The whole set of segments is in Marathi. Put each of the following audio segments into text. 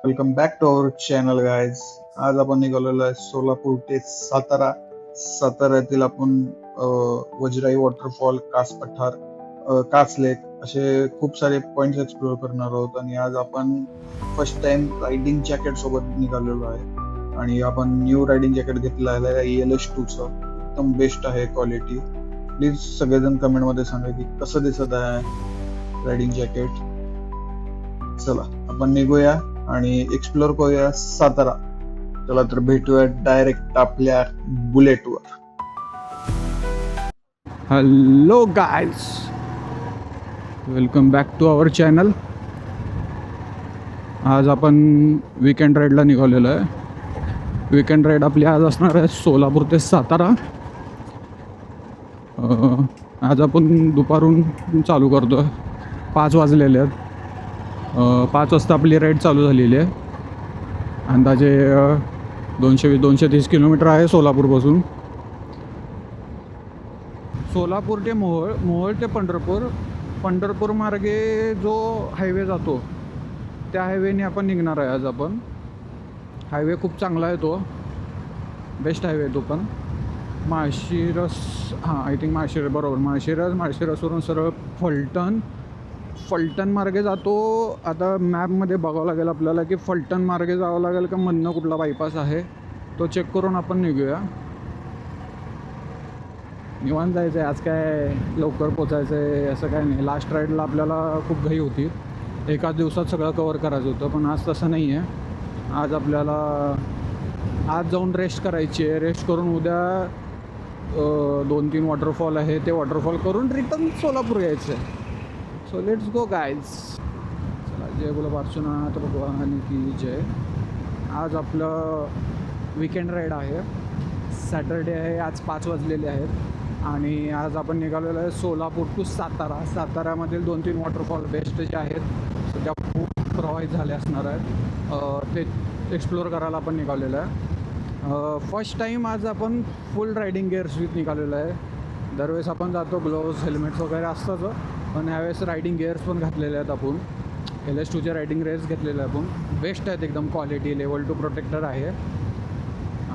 Welcome back to our channel guys. आज आपण निघालेलो आहे सोलापूर ते सातारा. साताऱ्यातील आपण वज्राई वॉटरफॉल, कास पठार, कास लेक असे खूप सारे पॉइंट्स एक्सप्लोअर करणार आहोत. आणि आज आपण फर्स्ट टाइम रायडिंग जॅकेट सोबत निघालेलो आहे आणि आपण न्यू रायडिंग जॅकेट घेतलं आहे ELS2चं. एकदम बेस्ट आहे क्वालिटी. प्लीज सगळेजण कमेंट मध्ये सांगा की कसं दिसत आहे रायडिंग जॅकेट. चला आपण निघूया आणि एक्सप्लोर करूया सातारा. चला तर भेटूया डायरेक्ट आपल्या बुलेटवर. Hello guys, welcome back to our channel. आज आपण वीकेंड राईडला निघालेलो आहे. वीकेंड राईड आपली आज असणार आहे सोलापूर ते सातारा. आज आपण दुपारून चालू करतो. 5 वाजलेले आहेत. 5 वाजता आपली राईड चालू झालेली आहे. अंदाजे 220-230 किलोमीटर आहे सोलापूरपासून. सोलापूर ते मोहोळ, मोहोळ ते पंढरपूर, पंढरपूर मार्गे जो हायवे जातो त्या हायवेने आपण निघणार आहे आज आपण. हायवे खूप चांगला आहे, तो बेस्ट हायवे तो पण. माळशिरस, आय थिंक माळशिरस, बरोबर माळशिरसवरून सरळ फलटण मार्गे जातो. आता मॅपमध्ये बघावं लागेल आपल्याला की फलटण मार्गे जावं लागेल का मधनं कुठला बायपास आहे तो चेक करून आपण निघूया. निवांत जायचं आहे आज, काय लवकर पोचायचं आहे असं काय नाही. लास्ट राईडला आपल्याला खूप घाई होती, एकाच दिवसात सगळं कवर करायचं होतं, पण आज तसं नाही आहे. आज आपल्याला आज जाऊन रेस्ट करायची आहे. रेस्ट करून उद्या 2-3 वॉटरफॉल आहे, ते वॉटरफॉल करून रिटर्न सोलापूर यायचं आहे. So let's go guys. चला, जय बोला पार्श्वनाथ भगवान की जय. आज आपलं वीकेंड राईड आहे, सॅटरडे आहे. आज 5 वाजलेले आहेत आणि आज आपण निघालेलो आहे सोलापूर टू सातारा. साताऱ्यामधील 2-3 वॉटरफॉल बेस्ट जे आहेत, सध्या खूप प्रवाहित झाले असणार आहेत, ते एक्सप्लोअर करायला आपण निघालेलो आहे. फर्स्ट टाईम आज आपण फुल रायडिंग गिअर्स विथ निघालेलो आहे. दरवेळेस आपण जातो ग्लोव्ज, हेल्मेट्स वगैरे असतंच, पण ह्यावेळेस रायडिंग गिअर्स पण घातलेले आहेत आपण. LS2चे रायडिंग रेस घेतलेले आहे आपण. बेस्ट आहेत एकदम, क्वालिटी लेवल 2 प्रोटेक्टर आहे.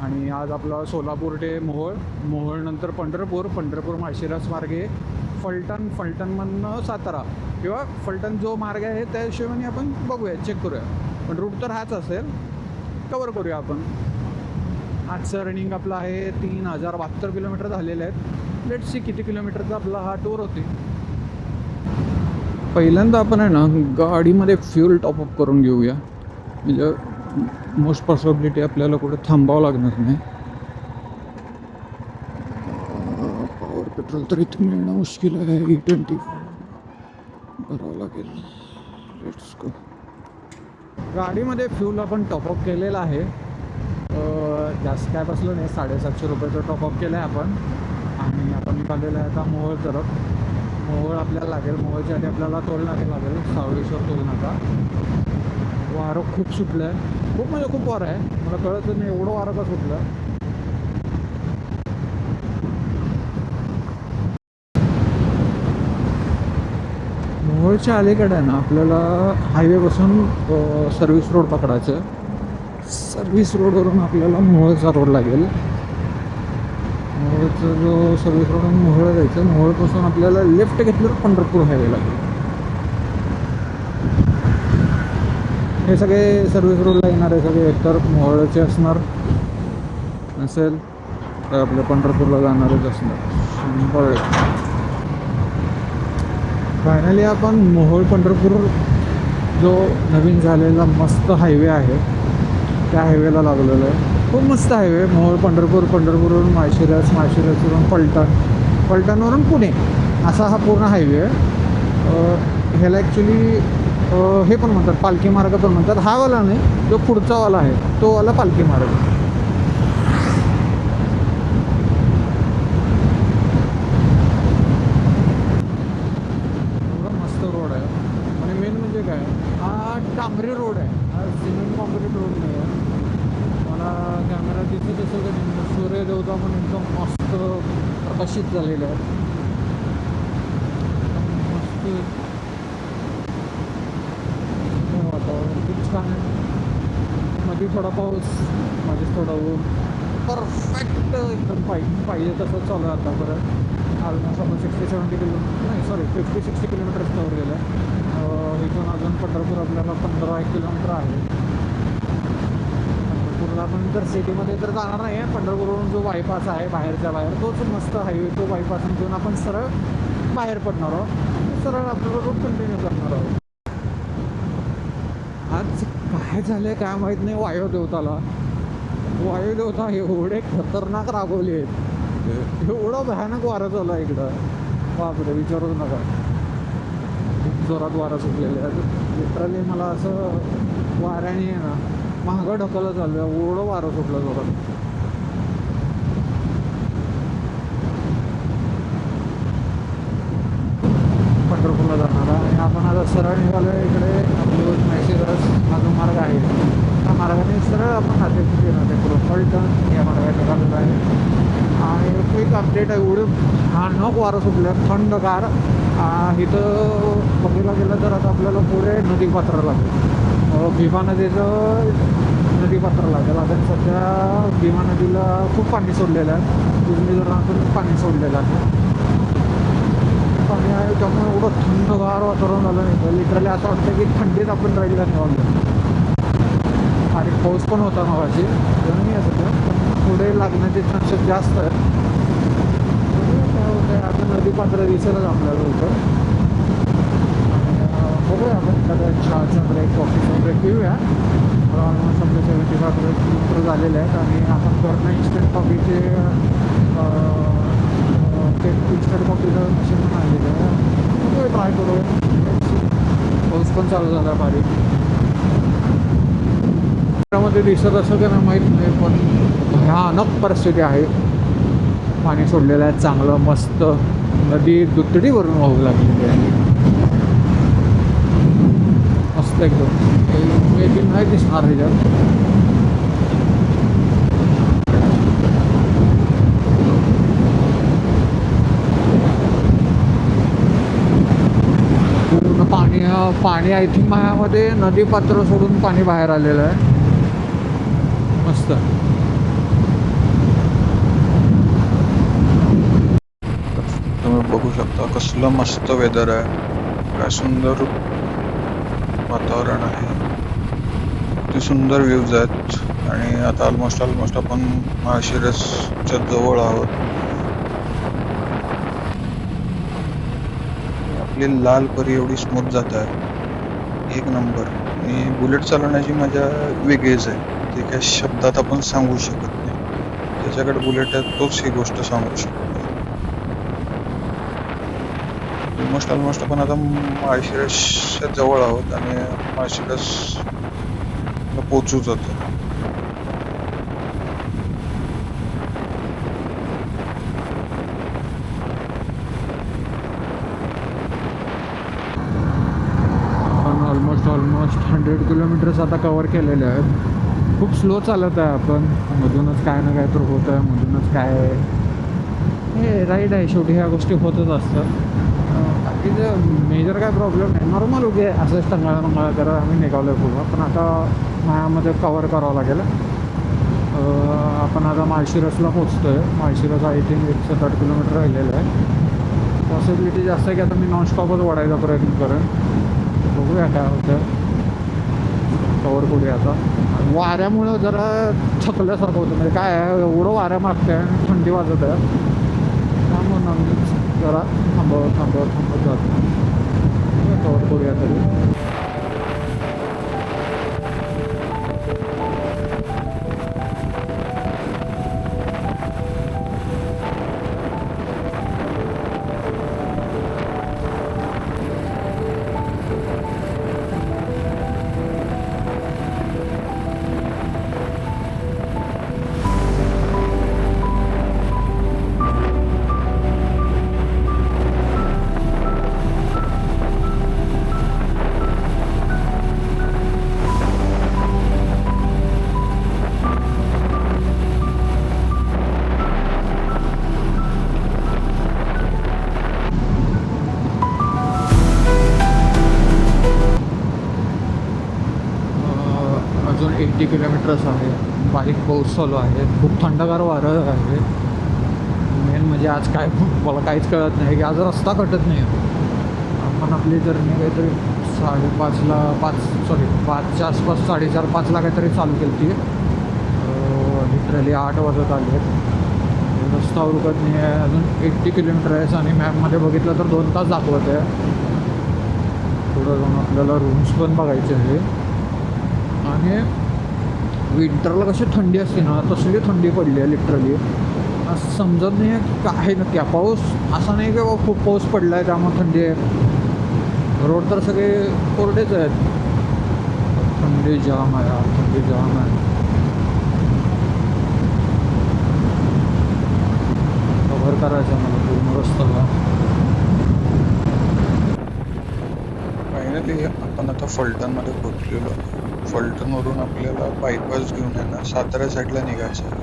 आणि आज आपला सोलापूर ते मोहोळ, मोहोळनंतर पंढरपूर माळशिरस मार्गे फलटणमधनं सातारा, किंवा फलटण जो मार्ग आहे त्या हिशोबाने आपण बघूया, चेक करूया. पण रूट तर हाच असेल, कवर करूया आपण. आजचं रनिंग आपलं आहे 3072 किलोमीटर झालेले आहेत. लेट्स सी किती किलोमीटरचा आपला हा टूर होते. पहिल्यांदा आपण आहे ना गाडीमध्ये फ्यूल टॉपअप करून घेऊया, म्हणजे मोस्ट पॉसिबिलिटी आपल्याला कुठे थांबावं लागणार नाही. पॉवर पेट्रोल तर इथे मिळणं मुश्किल आहे. E20 भरावं लागेल. Let's go. गाडीमध्ये फ्यूल आपण टॉपअप केलेला आहे. जास्त काय बसलं नाही, 750 रुपयाचं टॉपअप केलं आहे आपण. आणि आपण निघालेलं आहे आता मोहोळ तरफ. मोहोळ आपल्याला लागेल, मोहोळच्या आधी आपल्याला टोल नाका लागेल, सावळेश्वर टोल नाका. वारं खूप सुटलं आहे, खूप म्हणजे खूप वारं आहे. मला कळत नाही एवढं वारं का सुटलं. मोहोळच्या अलीकडे आहे ना आपल्याला हायवेपासून सर्व्हिस रोड पकडायचं. सर्व्हिस रोडवरून आपल्याला मोहोळचा रोड लागेल. मोहोळचा जो सर्व्हिस रोडवरून मोहोळ जायचं, मोहोळपासून आपल्याला लेफ्ट घेतलं पंढरपूर हायवे लागेल. हे सगळे सर्व्हिस रोडला येणारे सगळे एकतर मोहोळचे असणार, असेल तर आपल्या पंढरपूरला जाणारच असणार. फायनली आपण मोहोळ पंढरपूर जो नवीन झालेला मस्त हायवे आहे त्या हायवेला लागलेलो आहे. खूप मस्त हायवे. मोहोळ पंढरपूर, पंढरपूरवरून माळशिरस, माळशिरसवरून फलटणवरून पुणे, असा हा पूर्ण हायवे आहे. ह्याला ॲक्च्युली हे पण म्हणतात, पालखी मार्ग पण म्हणतात. हा वाला नाही, जो पुढचा वाला आहे तो वाला पालखी मार्ग. एवढा मस्त रोड आहे. आणि मेन म्हणजे काय, हा डांबरी रोड आहे, हा सिमेंट कॉन्क्रीट रोड नाही आहे. मला कॅमेरा दिसत असेल का, सूर्यदेवता पण एकदम मस्त प्रकाशित झालेले आहेत. मस्त वातावरण खूप छान आहे. मध्ये थोडा पाऊस, मध्येच थोडा ऊन, परफेक्ट एकदम पाहिजे तसं चालू आहे आता. परत ऑलमोस्ट आपण 60-70 किलोमीटर, नाही सॉरी 50-60 किलोमीटर्स कवर गेलं आहे. इथून अजून पंढरपूर आपल्याला 15-1 किलोमीटर आहे. पंढरपूरला आपण जर सिटीमध्ये तर जाणार नाही आहे. पंढरपूरवरून जो बायपास आहे बाहेरच्या बाहेर, तोच मस्त हायवे, तो बायपास घेऊन आपण सरळ बाहेर पडणार आहोत. सरळ आपल्याला रोड कंटिन्यू करणार आहोत. आज काय झालं काय माहीत नाही. वायुदेवता एवढे खतरनाक रागवले आहेत, एवढं भयानक वारं चालू आहे इकडं. बापरे, विचारूच नका. खूप जोरात वारा सुटलेले आहे. लिटरली मला असं वाऱ्याने आहे ना महागं ढकललं चालू आहे, एवढं वारं सुटलं जोरात. पंढरपूरला जाणार आणि आपण आता सरळ निघालो आहे. इकडे आपली माळशिरस हा जो मार्ग आहे, त्या मार्गाने सरळ आपण नातेपुते फलटण या मार्गाने निघालेलो आहे. आणि एक अपडेट आहे, एवढे भयानक वारं सुटलं, थंडगार. इथं बघायला गेलं तर आता आपल्याला पुढे नदीपात्र लागेल, भीमा नदीचं नदीपात्र लागेल. आता सध्या भीमा नदीला खूप पाणी सोडलेलं आहे, उजनी धरणातून पाणी सोडलेलं आहे. पाणी आहे त्यामुळे एवढं थंडगार वातावरण झालं नाही तर लिटरली असं वाटतं की थंडीत आपण राहिला निघालो. आणि पाऊस पण होता मगाशी, नाही असं पण पुढे लागण्याचे चान्सेस जास्त आहेत. काय होतं आहे आता नदीपात्र दिसेलच आपल्याला होतं. बघूया आपण एखाद्या चहाचा ब्रेक, कॉफीचा ब्रेक घेऊया. ऑलमोस्ट आपले 75 किलोमीटर झालेले आहेत आणि आपण घरनं इन्स्टंट कॉफीचे ते इन्स्टंट कॉफीचं मशीन पण आलेलं आहे, ट्राय करूया. पाऊस पण चालू झाला बारीक. त्यामध्ये दिसत असं की नाही माहीत नाही, पण भयानक परिस्थिती आहे. पाणी सोडलेलं आहे चांगलं मस्त, नदी दुतडीवरून वाहू लागलेली आहे मस्त एकदम. मेबी नाही दिसणार ह्याच्यात. पूर्ण पाणी आय थिंक मायामध्ये नदीपात्र सोडून पाणी बाहेर आलेलं आहे मस्त. तुम्ही बघू शकता कसलं मस्त वेदर आहे, काय सुंदर वातावरण आहे, किती सुंदर व्ह्यूज आहेत. आणि आता ऑलमोस्ट आपण माळशिरसच्या जवळ आहोत. आपली लाल परी एवढी स्मूथ जात आहे, एक नंबर. आणि बुलेट चालवण्याची मजा वेगळीच आहे, ते काय शब्दात आपण सांगू शकत नाही. ज्याच्याकडे बुलेट आहे तोच ही गोष्ट सांगू शकतो. ऑलमोस्ट आपण आता माळशिरसच्या जवळ आहोत आणि माळशिरसला पोचूच होतो. ऑलमोस्ट 100 किलोमीटर्स आता कवर केलेले आहेत. खूप स्लो चालत आहे आपण, मधूनच काय ना काय तर होत आहे, मधूनच काय हे राईड आहे शेवटी, ह्या गोष्टी होतच असतात. बाकीचं मेजर काय प्रॉब्लेम नाही, नॉर्मल उगे असंच टंगळा करा आम्ही निघालो आहे पुढं. पण आता मायामध्ये कवर करावं लागेल. आपण आता माळशिरसला पोचतो आहे. माळशिरस आय थिंक 107-8 किलोमीटर राहिलेलं आहे. पॉसिबिलिटी जास्त आहे की आता मी नॉनस्टॉपच वाढायचा प्रयत्न करेन. बघूया काय होतं, कवर करूया. आता वाऱ्यामुळं जरा थकल्यासारखं होतं, म्हणजे काय आहे एवढं वाऱ्या मागतं आहे आणि थंडी वाजत आहे, त्यामुळं आम्ही जरा थांबत जातो. कवर करूया तरी. 80 किलोमीटर्स आहे. बारीक पाऊस चालू आहे. खूप थंडगार वारं आहे. मेन म्हणजे आज काय मला काहीच कळत नाही की आज रस्ता कटत नाही. आपण आपली जर्नी काहीतरी 5:30ला 5च्या आसपास 4:30-5ला काहीतरी चालू केली ती. लिटरली 8 वाजत आले. रस्ता उरकत नाही आहे. अजून 80 किलोमीटर आहे आणि मॅपमध्ये बघितलं तर 2 तास दाखवत आहे. पुढं जाऊन आपल्याला रूम्स पण बघायचे आहे. आणि विंटरला कशी थंडी असते ना तसली थंडी पडली आहे लिटरली. असं समजत नाही आहे की काय नक्की. पाऊस असा नाही की बाबा खूप पाऊस पडला आहे त्यामुळे थंडी आहे. रोड तर सगळे कोरडेच आहेत. थंडी जाम आहे. थंडी जाम आहे. कव्हर करायचं मला पूर्ण रस्त्याला. फायनली आपण आता फलटणमध्ये पोहोचलेलो आहे. फलटणवरून आपल्याला बायपास घेऊन आहे ना सातारा साईडला निघायचं आहे.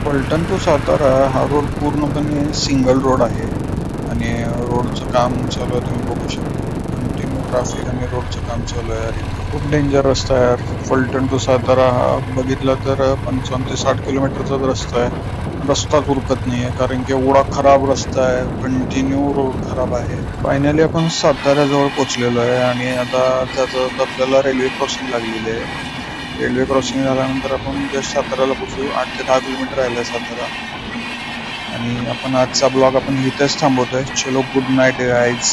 फलटण टू सातारा हा रोड पूर्णपणे सिंगल रोड आहे आणि रोडचं काम चालू आहे. तुम्ही बघू शकता कंटिन्यू ट्रॅफिक आणि रोडचं काम चालू आहे. आणि खूप डेंजर रस्ता आहे यार. फलटण टू सातारा हा बघितला तर 55 ते 60 किलोमीटरचाच रस्ता आहे. रस्ताच उरकत नाही आहे कारण की एवढा खराब रस्ता आहे. कंटिन्यू रोड खराब आहे. फायनली आपण साताऱ्याजवळ पोहोचलेलो आहे आणि आता त्याचं आपल्याला रेल्वे क्रॉसिंग लागलेली आहे. रेल्वे क्रॉसिंग झाल्यानंतर आपण जस्ट साताऱ्याला पोहोचू. 8 ते 10 किलोमीटर राहिलं आहे सातारा. आणि आपण आजचा ब्लॉग आपण इथेच थांबवतोय. चलो गुड नाईट गाईज.